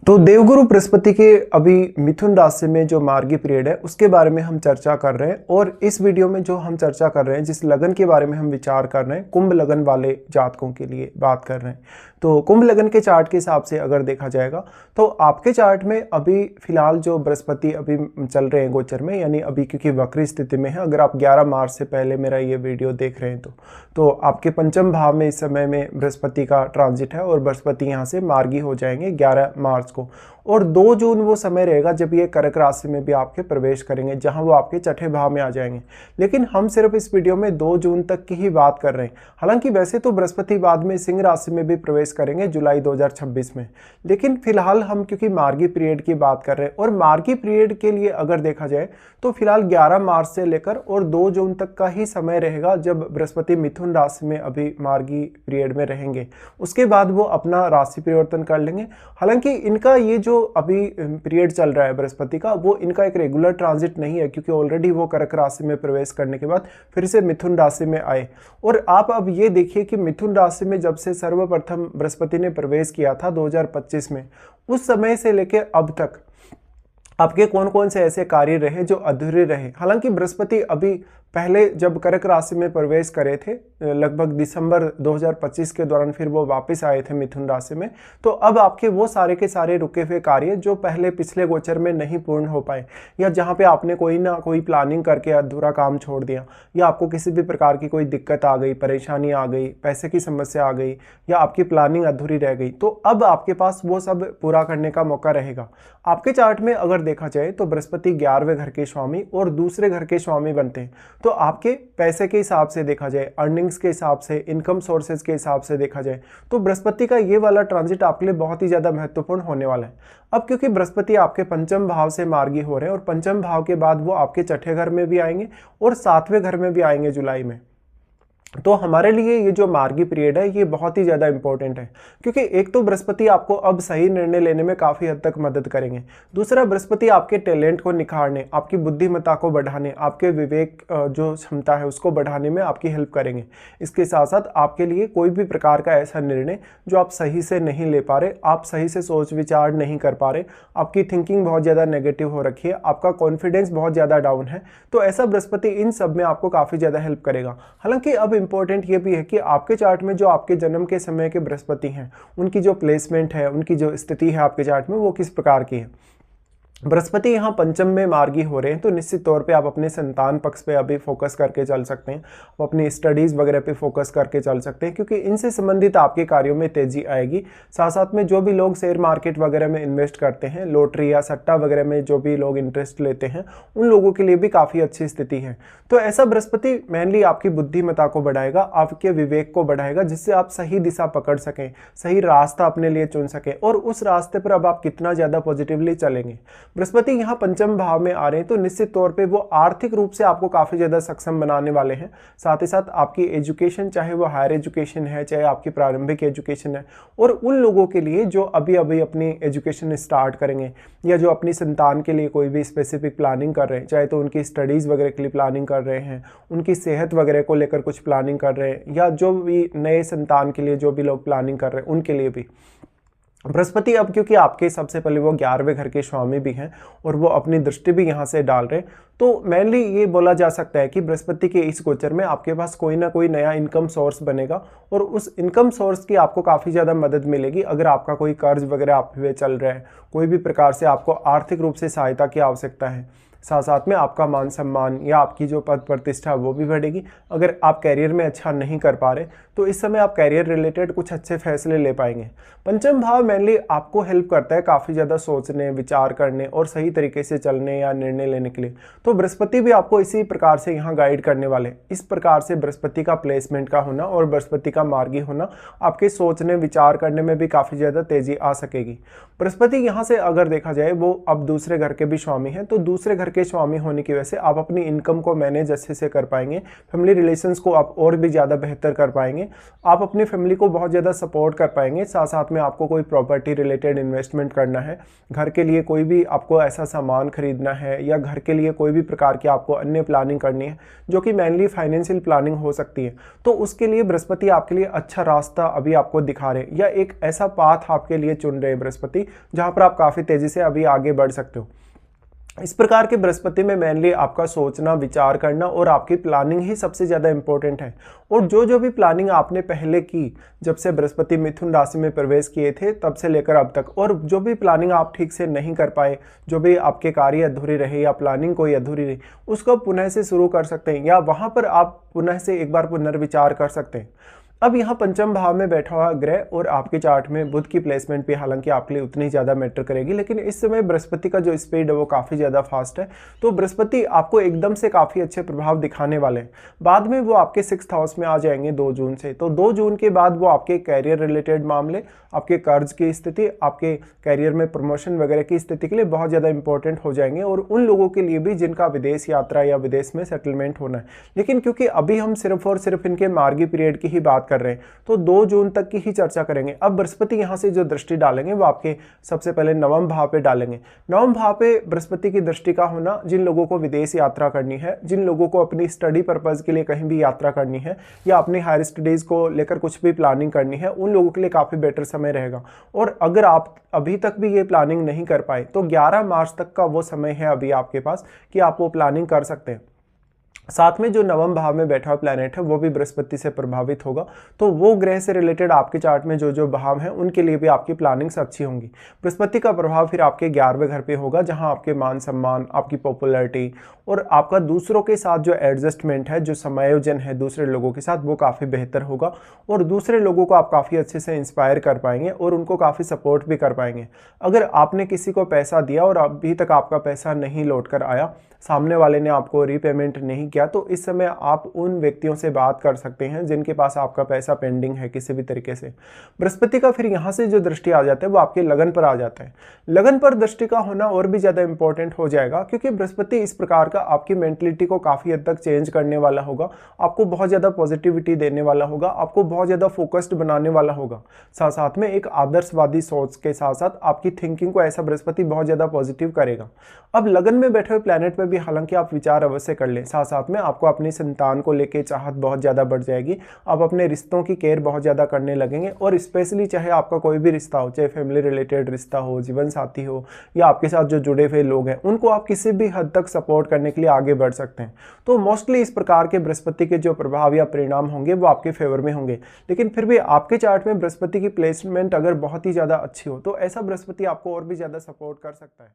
तो देवगुरु बृहस्पति के अभी मिथुन राशि में जो मार्गी पीरियड है उसके बारे में हम चर्चा कर रहे हैं। और इस वीडियो में जो हम चर्चा कर रहे हैं, जिस लगन के बारे में हम विचार कर रहे हैं, कुंभ लगन वाले जातकों के लिए बात कर रहे हैं। तो कुंभ लगन के चार्ट के हिसाब से अगर देखा जाएगा तो आपके चार्ट में अभी फिलहाल जो बृहस्पति अभी चल रहे हैं गोचर में, यानी अभी क्योंकि वक्री स्थिति में है, अगर आप 11 मार्च से पहले मेरा ये वीडियो देख रहे हैं तो आपके पंचम भाव में इस समय में बृहस्पति का ट्रांजिट है और बृहस्पति यहाँ से मार्गी हो जाएंगे 11 मार्च को। और 2 जून वो समय रहेगा जब ये कर्क राशि में भी आपके प्रवेश करेंगे, जहां वो आपके छठे भाव में आ जाएंगे। लेकिन हम सिर्फ इस वीडियो में 2 जून तक की ही बात कर रहे हैं। हालांकि वैसे तो बृहस्पति बाद में सिंह राशि में भी प्रवेश करेंगे जुलाई 2026 में, लेकिन फिलहाल हम क्योंकि मार्गी पीरियड की बात कर रहे हैं और मार्गी पीरियड के लिए अगर देखा जाए तो फिलहाल 11 मार्च से लेकर और 2 जून तक का ही समय रहेगा जब बृहस्पति मिथुन राशि में अभी मार्गी पीरियड में रहेंगे। उसके बाद वो अपना राशि परिवर्तन कर लेंगे। हालांकि इनका ये जो अभी पीरियड चल रहा है बृहस्पति का, वो इनका एक रेगुलर ट्रांजिट नहीं है, क्योंकि ऑलरेडी वो कर्क राशि में प्रवेश करने के बाद फिर से मिथुन राशि में आए। और आप अब ये देखिए कि मिथुन राशि में जब से सर्वप्रथम बृहस्पति ने प्रवेश किया था 2025 में, उस समय से लेकर अब तक आपके कौन कौन से ऐसे कार्य रहे जो अधूरे रहे। हालांकि बृहस्पति अभी पहले जब कर्क राशि में प्रवेश करे थे लगभग दिसंबर 2025 के दौरान, फिर वो वापस आए थे मिथुन राशि में, तो अब आपके वो सारे के सारे रुके हुए कार्य जो पहले पिछले गोचर में नहीं पूर्ण हो पाए, या जहाँ पे आपने कोई ना कोई प्लानिंग करके अधूरा काम छोड़ दिया, या आपको किसी भी प्रकार की कोई दिक्कत आ गई, परेशानी आ गई, पैसे की समस्या आ गई, या आपकी प्लानिंग अधूरी रह गई, तो अब आपके पास वो सब पूरा करने का मौका रहेगा। आपके चार्ट में अगर देखा जाए तो बृहस्पति 11वें घर के स्वामी और दूसरे घर के स्वामी बनते हैं। तो आपके पैसे के हिसाब से देखा जाए, अर्निंग्स के हिसाब से, इनकम सोर्सेज के हिसाब से देखा जाए तो बृहस्पति का ये वाला ट्रांजिट आपके लिए बहुत ही ज्यादा महत्वपूर्ण होने वाला है। अब क्योंकि बृहस्पति आपके पंचम भाव से मार्गी हो रहे हैं और पंचम भाव के बाद वो आपके छठे घर में भी आएंगे और 7वें घर में भी आएंगे जुलाई में, तो हमारे लिए ये जो मार्गी पीरियड है ये बहुत ही ज़्यादा इंपॉर्टेंट है। क्योंकि एक तो बृहस्पति आपको अब सही निर्णय लेने में काफ़ी हद तक मदद करेंगे, दूसरा बृहस्पति आपके टैलेंट को निखारने, आपकी बुद्धिमत्ता को बढ़ाने, आपके विवेक जो क्षमता है उसको बढ़ाने में आपकी हेल्प करेंगे। इसके साथ साथ आपके लिए कोई भी प्रकार का ऐसा निर्णय जो आप सही से नहीं ले पा रहे, आप सही से सोच विचार नहीं कर पा रहे, आपकी थिंकिंग बहुत ज़्यादा नेगेटिव हो रखी है, आपका कॉन्फिडेंस बहुत ज़्यादा डाउन है, तो ऐसा बृहस्पति इन सब में आपको काफ़ी ज़्यादा हेल्प करेगा। हालांकि अब इंपॉर्टेंट ये भी है कि आपके चार्ट में जो आपके जन्म के समय के बृहस्पति हैं, उनकी जो प्लेसमेंट है, उनकी जो स्थिति है आपके चार्ट में, वो किस प्रकार की है। बृहस्पति यहाँ पंचम में मार्गी हो रहे हैं तो निश्चित तौर पे आप अपने संतान पक्ष पे अभी फोकस करके चल सकते हैं, आप अपनी स्टडीज़ वगैरह पे फोकस करके चल सकते हैं, क्योंकि इनसे संबंधित आपके कार्यों में तेजी आएगी। साथ साथ में जो भी लोग शेयर मार्केट वगैरह में इन्वेस्ट करते हैं, लॉटरी या सट्टा वगैरह में जो भी लोग इंटरेस्ट लेते हैं, उन लोगों के लिए भी काफ़ी अच्छी स्थिति है। तो ऐसा बृहस्पति मेनली आपकी बुद्धिमत्ता को बढ़ाएगा, आपके विवेक को बढ़ाएगा, जिससे आप सही दिशा पकड़ सकें, सही रास्ता अपने लिए चुन सकें और उस रास्ते पर अब आप कितना ज़्यादा पॉजिटिवली चलेंगे। बृहस्पति यहाँ पंचम भाव में आ रहे हैं तो निश्चित तौर पे वो आर्थिक रूप से आपको काफ़ी ज़्यादा सक्षम बनाने वाले हैं। साथ ही साथ आपकी एजुकेशन, चाहे वो हायर एजुकेशन है, चाहे आपकी प्रारंभिक एजुकेशन है, और उन लोगों के लिए जो अभी अभी अपनी एजुकेशन स्टार्ट करेंगे या जो अपनी संतान के लिए कोई भी स्पेसिफिक प्लानिंग कर रहे हैं, चाहे तो उनकी स्टडीज़ वगैरह के लिए प्लानिंग कर रहे हैं, उनकी सेहत वगैरह को लेकर कुछ प्लानिंग कर रहे हैं, या जो भी नए संतान के लिए जो भी लोग प्लानिंग कर रहे हैं उनके लिए भी बृहस्पति अब क्योंकि आपके सबसे पहले वो 11वें घर के स्वामी भी हैं और वो अपनी दृष्टि भी यहाँ से डाल रहे हैं, तो मेनली ये बोला जा सकता है कि बृहस्पति के इस गोचर में आपके पास कोई ना कोई नया इनकम सोर्स बनेगा और उस इनकम सोर्स की आपको काफ़ी ज़्यादा मदद मिलेगी। अगर आपका कोई कर्ज वगैरह आप पे चल रहा है, कोई भी प्रकार से आपको आर्थिक रूप से सहायता की आवश्यकता है, साथ साथ में आपका मान सम्मान या आपकी जो पद प्रतिष्ठा वो भी बढ़ेगी। अगर आप कैरियर में अच्छा नहीं कर पा रहे तो इस समय आप कैरियर रिलेटेड कुछ अच्छे फैसले ले पाएंगे। पंचम भाव मेनली आपको हेल्प करता है काफ़ी ज़्यादा सोचने, विचार करने और सही तरीके से चलने या निर्णय लेने के लिए, तो बृहस्पति भी आपको इसी प्रकार से यहाँ गाइड करने वाले। इस प्रकार से बृहस्पति का प्लेसमेंट का होना और बृहस्पति का मार्गी होना आपके सोचने विचार करने में भी काफ़ी ज़्यादा तेजी आ सकेगी। बृहस्पति यहाँ से अगर देखा जाए वो अब दूसरे घर के भी स्वामी हैं, तो दूसरे घर के स्वामी होने की वजह से आप अपनी इनकम को मैनेज अच्छे से कर पाएंगे, फैमिली रिलेशंस को आप और भी ज़्यादा बेहतर कर पाएंगे, पाएंगे, आप अपनी फैमिली को बहुत ज़्यादा सपोर्ट कर पाएंगे। साथ साथ में आपको कोई प्रॉपर्टी रिलेटेड इन्वेस्टमेंट करना है, घर के लिए कोई भी आपको ऐसा सामान खरीदना है, या घर के लिए कोई भी प्रकार की आपको अन्य प्लानिंग करनी है जो कि मेनली फाइनेंशियल प्लानिंग हो सकती है, तो उसके लिए बृहस्पति आपके लिए अच्छा रास्ता अभी आपको दिखा रहे हैं, या एक ऐसा पाथ आपके लिए चुन रहे हैं बृहस्पति जहां पर आप काफ़ी तेज़ी से अभी आगे बढ़ सकते हो। इस प्रकार के बृहस्पति में मेनली आपका सोचना, विचार करना और आपकी प्लानिंग ही सबसे ज़्यादा इंपॉर्टेंट है। और जो भी प्लानिंग आपने पहले की, जब से बृहस्पति मिथुन राशि में प्रवेश किए थे तब से लेकर अब तक, और जो भी प्लानिंग आप ठीक से नहीं कर पाए, जो भी आपके कार्य अधूरे रहे या प्लानिंग कोई अधूरी रही, उसको पुनः से शुरू कर सकते हैं, या वहाँ पर आप पुनः से एक बार पुनर्विचार कर सकते हैं। अब यहाँ पंचम भाव में बैठा हुआ ग्रह और आपके चार्ट में बुध की प्लेसमेंट भी हालांकि आपके लिए उतनी ज़्यादा मैटर करेगी, लेकिन इस समय बृहस्पति का जो स्पीड है वो काफ़ी ज़्यादा फास्ट है। तो बृहस्पति आपको एकदम से काफ़ी अच्छे प्रभाव दिखाने वाले हैं। बाद में वो आपके 6th हाउस में आ जाएंगे 2 जून से। तो 2 जून के बाद वो आपके कैरियर रिलेटेड मामले, आपके कर्ज की स्थिति, आपके कैरियर में प्रमोशन वगैरह की स्थिति के लिए बहुत ज़्यादा इंपॉर्टेंट हो जाएंगे, और उन लोगों के लिए भी जिनका विदेश यात्रा या विदेश में सेटलमेंट होना है। लेकिन क्योंकि अभी हम सिर्फ और सिर्फ इनके मार्गी पीरियड की ही बात कर रहे हैं, तो 2 जून तक की ही चर्चा करेंगे। अब बृहस्पति यहाँ से जो दृष्टि डालेंगे वो आपके सबसे पहले नवम भाव पे डालेंगे। नवम भाव पे बृहस्पति की दृष्टि का होना, जिन लोगों को विदेश यात्रा करनी है, जिन लोगों को अपनी स्टडी पर्पज के लिए कहीं भी यात्रा करनी है, या अपनी हायर स्टडीज को लेकर कुछ भी प्लानिंग करनी है, उन लोगों के लिए काफ़ी बेटर समय रहेगा। और अगर आप अभी तक भी ये प्लानिंग नहीं कर पाए तो 11 मार्च तक का वो समय है अभी आपके पास कि आप वो प्लानिंग कर सकते हैं। साथ में जो नवम भाव में बैठा हुआ प्लैनेट है वो भी बृहस्पति से प्रभावित होगा, तो वो ग्रह से रिलेटेड आपके चार्ट में जो भाव हैं उनके लिए भी आपकी प्लानिंग्स अच्छी होंगी। बृहस्पति का प्रभाव फिर आपके 11वें घर पे होगा, जहां आपके मान सम्मान, आपकी पॉपुलैरिटी और आपका दूसरों के साथ जो एडजस्टमेंट है, जो समायोजन है दूसरे लोगों के साथ, वो काफ़ी बेहतर होगा, और दूसरे लोगों को आप काफ़ी अच्छे से इंस्पायर कर पाएंगे और उनको काफ़ी सपोर्ट भी कर पाएंगे। अगर आपने किसी को पैसा दिया और अभी तक आपका पैसा नहीं लौट कर आया, सामने वाले ने आपको रीपेमेंट नहीं किया, तो इस समय आप उन व्यक्तियों से बात कर सकते हैं जिनके पास आपका पैसा पेंडिंग है किसी भी तरीके से। बृहस्पति का फिर यहाँ से जो दृष्टि आ जाता है वो आपके लगन पर आ जाता है। लगन पर दृष्टि का होना और भी ज़्यादा इंपॉर्टेंट हो जाएगा, क्योंकि बृहस्पति इस प्रकार का आपकी मेंटलिटी को काफ़ी हद तक चेंज करने वाला होगा, आपको बहुत ज़्यादा पॉजिटिविटी देने वाला होगा, आपको बहुत ज़्यादा फोकस्ड बनाने वाला होगा। साथ साथ में एक आदर्शवादी सोच के साथ साथ आपकी थिंकिंग को ऐसा बृहस्पति बहुत ज़्यादा पॉजिटिव करेगा। अब लगन में बैठे हुए प्लैनेट पर भी हालांकि आप विचार अवश्य कर लें, साथ साथ में आपको अपनी संतान को लेके चाहत बहुत ज़्यादा बढ़ जाएगी, आप अपने रिश्तों की केयर बहुत ज़्यादा करने लगेंगे, और स्पेशली चाहे आपका कोई भी रिश्ता हो, चाहे फैमिली रिलेटेड रिश्ता हो, जीवन साथी हो, या आपके साथ जो जुड़े हुए लोग हैं, उनको आप किसी भी हद तक सपोर्ट करने के लिए आगे बढ़ सकते हैं। तो मोस्टली इस प्रकार के बृहस्पति के जो प्रभाव या परिणाम होंगे वो आपके फेवर में होंगे। लेकिन फिर भी आपके चार्ट में बृहस्पति की प्लेसमेंट अगर बहुत ही ज़्यादा अच्छी हो तो ऐसा बृहस्पति आपको और भी ज़्यादा सपोर्ट कर सकता है।